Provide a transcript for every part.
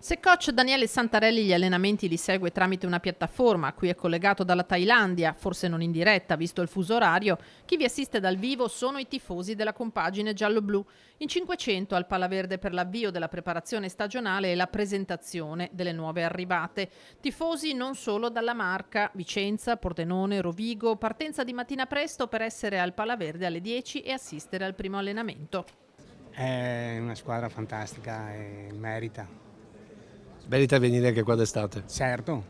Se coach Daniele Santarelli gli allenamenti li segue tramite una piattaforma a cui è collegato dalla Thailandia, forse non in diretta visto il fuso orario, chi vi assiste dal vivo sono i tifosi della compagine giallo-blu. In 500 al Palaverde per l'avvio della preparazione stagionale e la presentazione delle nuove arrivate. Tifosi non solo dalla Marca, Vicenza, Pordenone, Rovigo, partenza di mattina presto per essere al Palaverde alle 10 e assistere al primo allenamento. È una squadra fantastica e merita. Merita venire anche qua d'estate. Certo,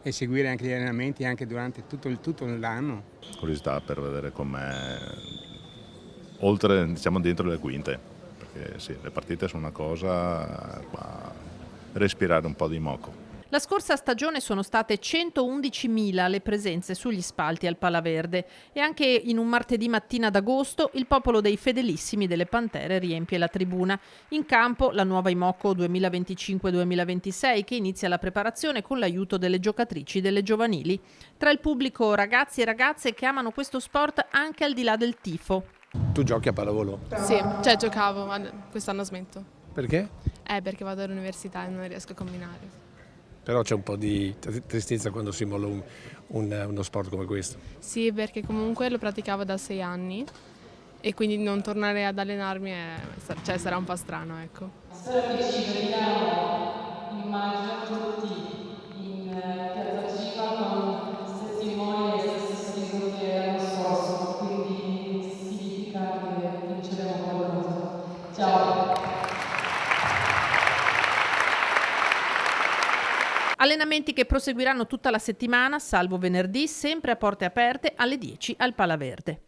e seguire anche gli allenamenti anche durante tutto l'anno. Curiosità per vedere com'è, oltre, diciamo, dentro le quinte, perché sì, le partite sono una cosa, ma respirare un po' di moco. La scorsa stagione sono state 111.000 le presenze sugli spalti al Palaverde e anche in un martedì mattina d'agosto il popolo dei fedelissimi delle Pantere riempie la tribuna. In campo la nuova Imoco 2025-2026 che inizia la preparazione con l'aiuto delle giocatrici delle giovanili. Tra il pubblico ragazzi e ragazze che amano questo sport anche al di là del tifo. Tu giochi a pallavolo? Sì, giocavo, ma quest'anno smetto. Perché? Perché vado all'università e non riesco a combinare. Però c'è un po' di tristezza quando si molla uno sport come questo. Sì, perché comunque lo praticavo da 6 anni e quindi non tornare ad allenarmi sarà un po' strano, ecco. Spero che ci vediamo, immagino tutti, in Piazza Civa con gli stessi timoni e lo stesso sorriso che l'anno scorso, quindi significa che vinceremo qualcosa. Ciao! Allenamenti che proseguiranno tutta la settimana, salvo venerdì, sempre a porte aperte alle 10 al Palaverde.